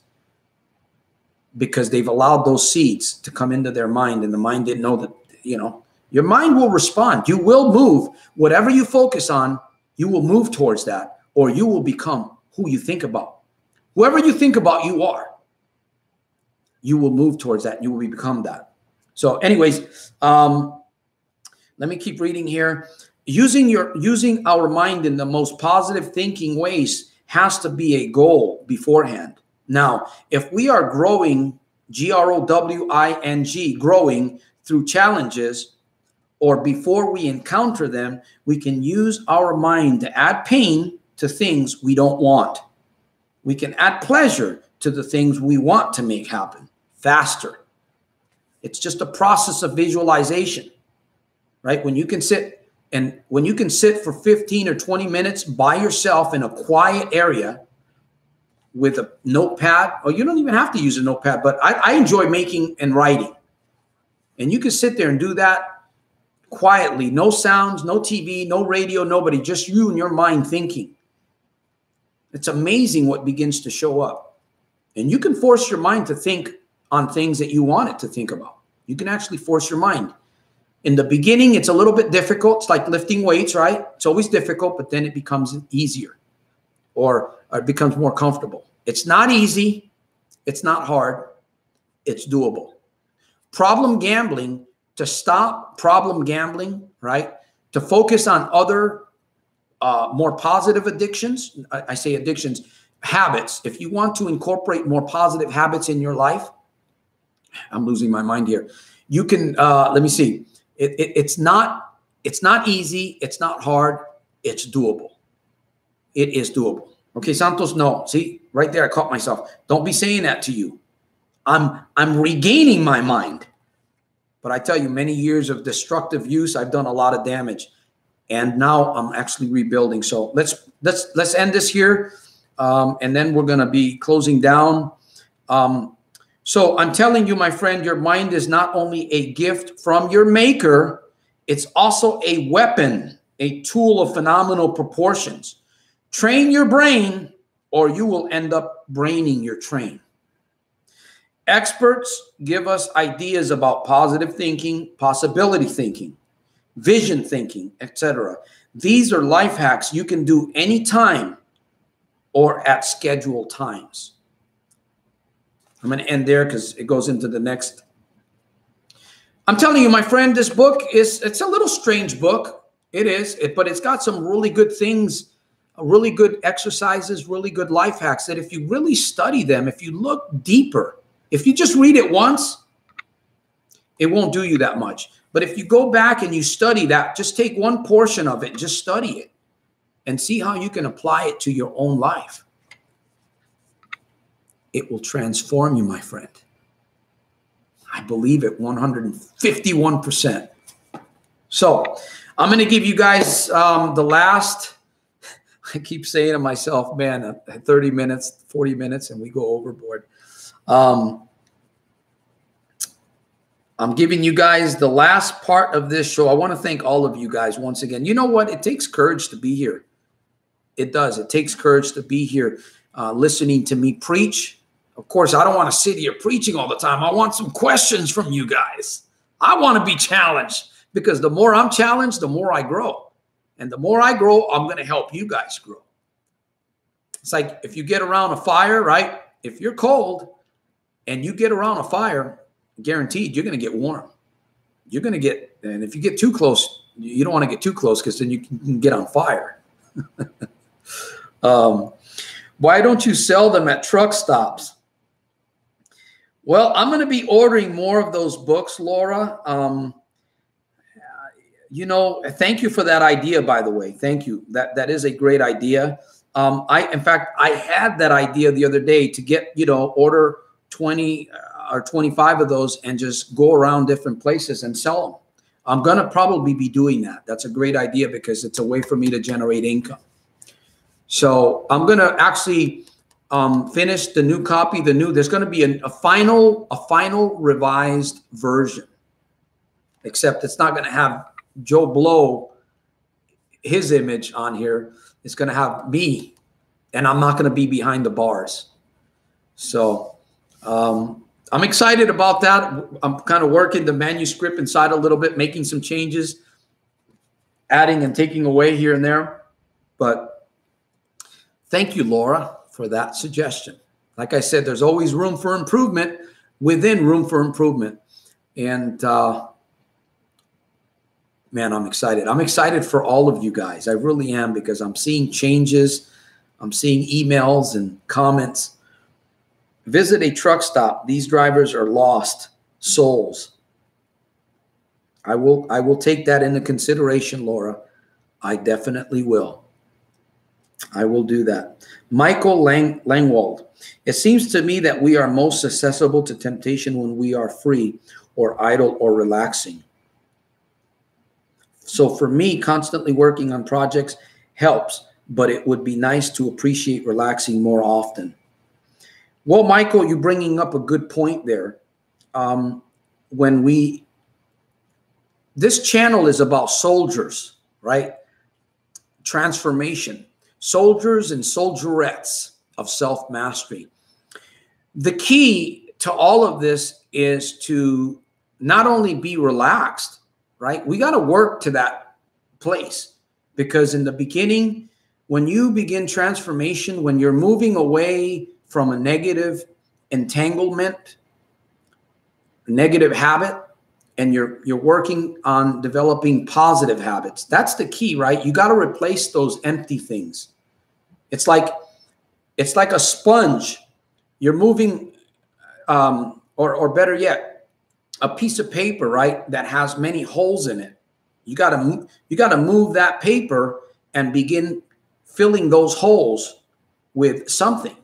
because they've allowed those seeds to come into their mind, and the mind didn't know that. You know, your mind will respond. You will move. Whatever you focus on, you will move towards that, or you will become who you think about. Whoever you think about, you are. You will move towards that. You will become that. So anyways, let me keep reading here. Using our mind in the most positive thinking ways has to be a goal beforehand. Now, if we are growing, growing, growing through challenges, or before we encounter them, we can use our mind to add pain to things we don't want. We can add pleasure to the things we want to make happen faster. It's just a process of visualization, right? When you can sit for 15 or 20 minutes by yourself in a quiet area with a notepad, or you don't even have to use a notepad, but I enjoy making and writing. And you can sit there and do that quietly. No sounds, no TV, no radio, nobody, just you and your mind thinking. It's amazing what begins to show up. And you can force your mind to think on things that you want it to think about. You can actually force your mind. In the beginning, it's a little bit difficult. It's like lifting weights, right? It's always difficult, but then it becomes easier, or it becomes more comfortable. It's not easy. It's not hard. It's doable. Problem gambling, to stop problem gambling, right? To focus on other more positive addictions. I say addictions, habits. If you want to incorporate more positive habits in your life, I'm losing my mind here. You can, let me see. It's not easy. It's not hard. It's doable. It is doable. Okay, Santos, no. See, right there, I caught myself. Don't be saying that to you. I'm regaining my mind. But I tell you, many years of destructive use, I've done a lot of damage. And now I'm actually rebuilding. So let's end this here. And then we're going to be closing down. So I'm telling you, my friend, your mind is not only a gift from your maker, it's also a weapon, a tool of phenomenal proportions. Train your brain, or you will end up braining your train. Experts give us ideas about positive thinking, possibility thinking, vision thinking, etc. These are life hacks you can do anytime or at scheduled times. I'm going to end there because it goes into the next. I'm telling you, my friend, this book it's a little strange book. It is, but it's got some really good things, really good exercises, really good life hacks that if you really study them, if you look deeper, if you just read it once, it won't do you that much. But if you go back and you study that, just take one portion of it and just study it and see how you can apply it to your own life. It will transform you, my friend. I believe it 151%. So I'm going to give you guys the last, I keep saying to myself, man, 30 minutes, 40 minutes, and we go overboard. I'm giving you guys the last part of this show. I want to thank all of you guys once again. You know what? It takes courage to be here. It does. It takes courage to be here listening to me preach. Of course, I don't want to sit here preaching all the time. I want some questions from you guys. I want to be challenged because the more I'm challenged, the more I grow. And the more I grow, I'm going to help you guys grow. It's like if you get around a fire, right? If you're cold and you get around a fire, guaranteed you're going to get warm. You're going to get, and if you get too close, you don't want to get too close because then you can get on fire. Why don't you sell them at truck stops? Well, I'm going to be ordering more of those books, Laura. You know, thank you for that idea, by the way. Thank you. That is a great idea. In fact, I had that idea the other day to get, order 20 or 25 of those and just go around different places and sell them. I'm going to probably be doing that. That's a great idea because it's a way for me to generate income. So I'm going to actually finish the new copy. There's going to be a final revised version, except it's not going to have Joe Blow, his image on here. It's going to have me, and I'm not going to be behind the bars. So I'm excited about that. I'm kind of working the manuscript inside a little bit, making some changes, adding and taking away here and there. But thank you, Laura, for that suggestion. Like I said, there's always room for improvement within room for improvement. And man, I'm excited. I'm excited for all of you guys. I really am, because I'm seeing changes. I'm seeing emails and comments. Visit a truck stop. These drivers are lost souls. I will take that into consideration, Laura. I definitely will. I will do that. Michael Langwald. It seems to me that we are most accessible to temptation when we are free or idle or relaxing. So for me, constantly working on projects helps, but it would be nice to appreciate relaxing more often. Well, Michael, you're bringing up a good point there. This channel is about soldiers, right? Transformation. Soldiers and soldierettes of self-mastery. The key to all of this is to not only be relaxed, right? We got to work to that place, because in the beginning, when you begin transformation, when you're moving away from a negative entanglement, a negative habit, and you're working on developing positive habits, that's the key, right? You got to replace those empty things. It's like a sponge. You're moving, or better yet, a piece of paper, right, that has many holes in it. You got to move that paper and begin filling those holes with something.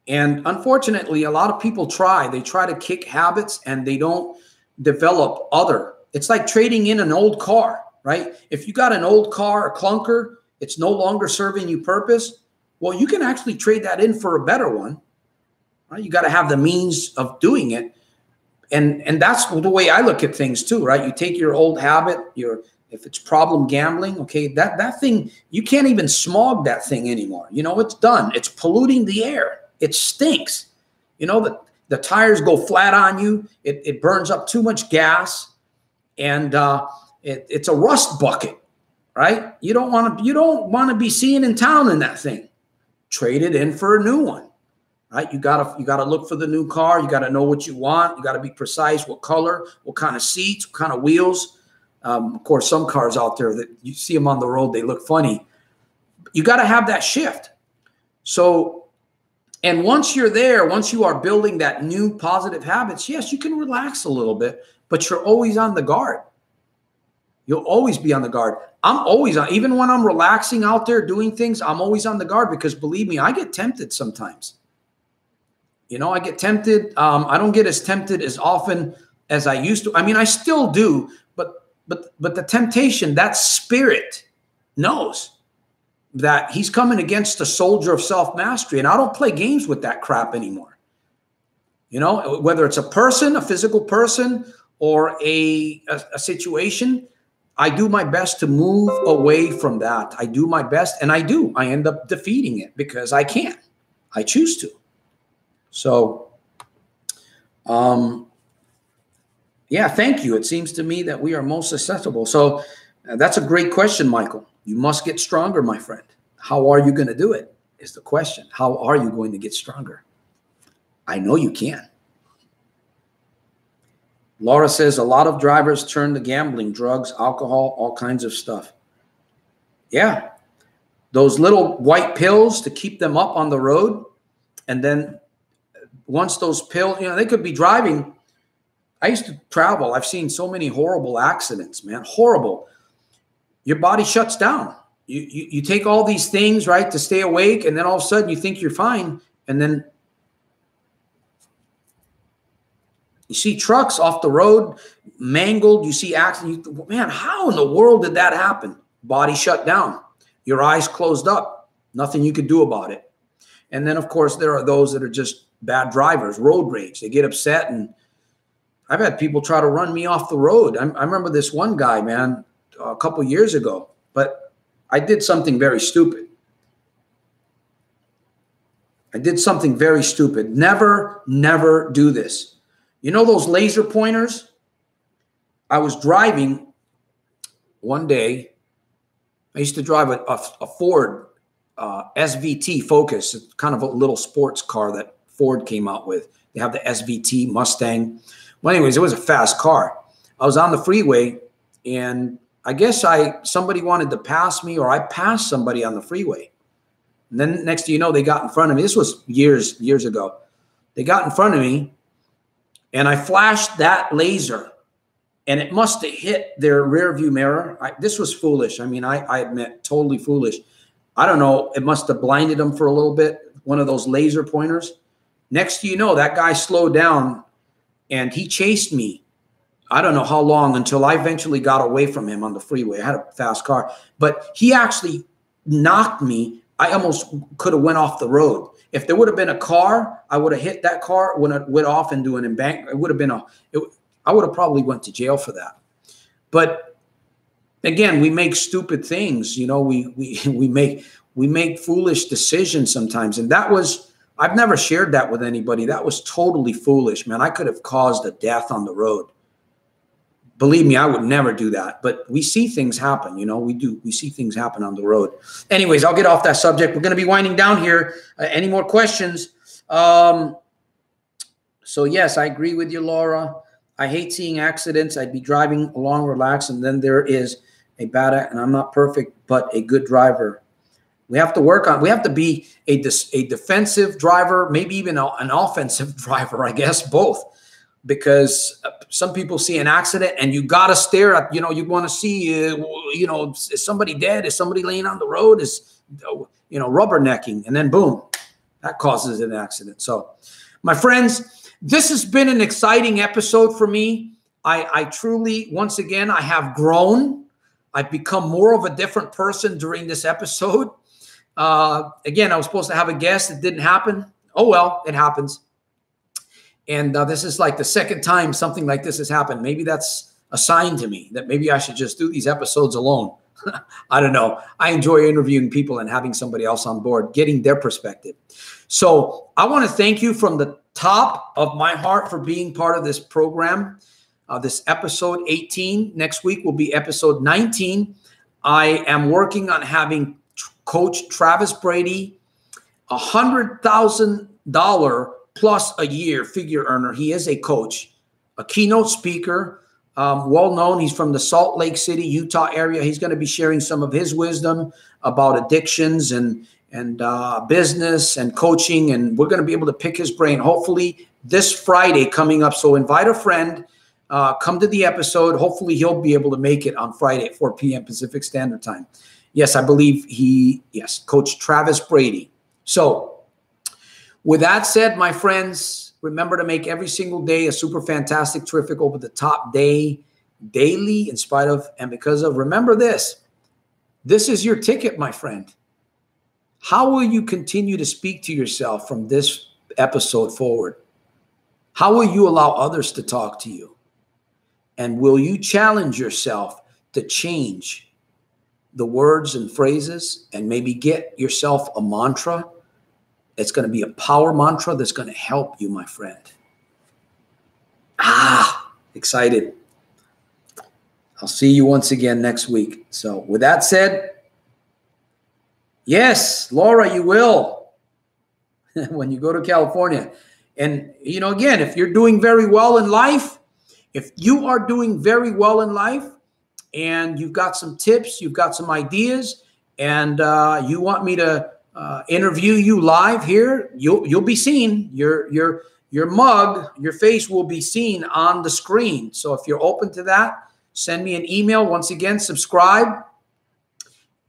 And unfortunately, a lot of people try to kick habits and they don't develop other. It's like trading in an old car, right? If you got an old car, a clunker, it's no longer serving you purpose. Well, you can actually trade that in for a better one. Right? You got to have the means of doing it. And that's the way I look at things too, right? You take your old habit, if it's problem gambling, okay, that thing, you can't even smog that thing anymore. It's done. It's polluting the air. It stinks. the tires go flat on you. It burns up too much gas, and it's a rust bucket, right? You don't want to be seen in town in that thing. Trade it in for a new one, right? You gotta look for the new car. You gotta know what you want. You gotta be precise. What color? What kind of seats? What kind of wheels? Of course, some cars out there that you see them on the road, they look funny. You got to have that shift. So, and once you're there, once you are building that new positive habits, yes, you can relax a little bit, but you're always on the guard. You'll always be on the guard. I'm always on, even when I'm relaxing out there doing things, I'm always on the guard because believe me, I get tempted sometimes. You know, I get tempted. I don't get as tempted as often as I used to. I mean, I still do, but the temptation, that spirit knows that he's coming against a soldier of self-mastery. And I don't play games with that crap anymore. You know, whether it's a person, a physical person, or a situation, I do my best to move away from that. I do my best, and I do. I end up defeating it because I can. I choose to. So, yeah, thank you. It seems to me that we are most susceptible. So that's a great question, Michael. You must get stronger, my friend. How are you going to do it is the question. How are you going to get stronger? I know you can. Laura says a lot of drivers turn to gambling, drugs, alcohol, all kinds of stuff. Yeah. Those little white pills to keep them up on the road. And then once those pills, you know, they could be driving. I used to travel. I've seen so many horrible accidents, man. Horrible. Your body shuts down. You take all these things, right, to stay awake, and then all of a sudden you think you're fine, and then you see trucks off the road, mangled. You see accidents. Man, how in the world did that happen? Body shut down. Your eyes closed up. Nothing you could do about it. And then, of course, there are those that are just bad drivers, road rage. They get upset, and I've had people try to run me off the road. I remember this one guy, man, a couple years ago, but I did something very stupid. I did something very stupid. Never, never do this. You know those laser pointers? I was driving one day. I used to drive a Ford SVT Focus. It's kind of a little sports car that Ford came out with. They have the SVT Mustang. Well, anyways, it was a fast car. I was on the freeway, and I guess somebody wanted to pass me, or I passed somebody on the freeway. And then next thing you know, they got in front of me. This was years ago. They got in front of me, and I flashed that laser, and it must have hit their rear view mirror. This was foolish. I mean, I admit, totally foolish. I don't know. It must have blinded them for a little bit, one of those laser pointers. Next thing you know, that guy slowed down, and he chased me. I don't know how long until I eventually got away from him on the freeway. I had a fast car, but he actually knocked me. I almost could have went off the road. If there would have been a car, I would have hit that car when it went off into an embankment. It would have been I would have probably went to jail for that. But again, we make stupid things. You know, we make foolish decisions sometimes, and that was. I've never shared that with anybody. That was totally foolish, man. I could have caused a death on the road. Believe me, I would never do that. But we see things happen, you know, we do. We see things happen on the road. Anyways, I'll get off that subject. We're going to be winding down here. Any more questions? So, yes, I agree with you, Laura. I hate seeing accidents. I'd be driving along relaxed, and then there is a bad act, and I'm not perfect, but a good driver. We have to work on, we have to be a defensive driver, maybe even an offensive driver, I guess, both. Because some people see an accident and you got to stare at, you know, you want to see, you know, is somebody dead? Is somebody laying on the road? Is, you know, rubbernecking? And then boom, that causes an accident. So my friends, this has been an exciting episode for me. I truly, once again, I have grown. I've become more of a different person during this episode. Again, I was supposed to have a guest. It didn't happen. Oh, well, it happens. And this is like the second time something like this has happened. Maybe that's a sign to me that maybe I should just do these episodes alone. I don't know. I enjoy interviewing people and having somebody else on board, getting their perspective. So I want to thank you from the top of my heart for being part of this program. This episode 18. Next week will be episode 19. I am working on having Coach Travis Brady, $100,000 plus a year figure earner. He is a coach, a keynote speaker, well known. He's from the Salt Lake City, Utah area. He's going to be sharing some of his wisdom about addictions and business and coaching. And we're going to be able to pick his brain, hopefully this Friday coming up. So invite a friend, come to the episode. Hopefully he'll be able to make it on Friday at 4 p.m. Pacific Standard Time. Yes, I believe yes, Coach Travis Brady. So with that said, my friends, remember to make every single day a super fantastic, terrific, over the top day, daily, in spite of and because of. Remember this. This is your ticket, my friend. How will you continue to speak to yourself from this episode forward? How will you allow others to talk to you? And will you challenge yourself to change the words and phrases and maybe get yourself a mantra? It's going to be a power mantra that's going to help you, my friend. Excited. I'll see you once again next week. So with that said, yes, Laura, you will when you go to California. And, you know, again, if you're doing very well in life, if you are doing very well in life and you've got some tips, you've got some ideas, and you want me to interview you live here, you'll be seen. Your mug, your face will be seen on the screen. So if you're open to that, send me an email. Once again, subscribe.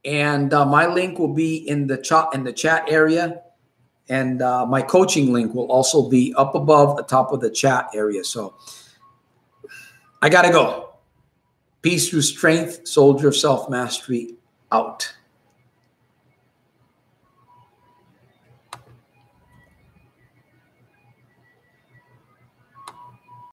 And my link will be in the chat area. And my coaching link will also be up above the top of the chat area. So I got to go. Peace through strength, soldier of self-mastery, out.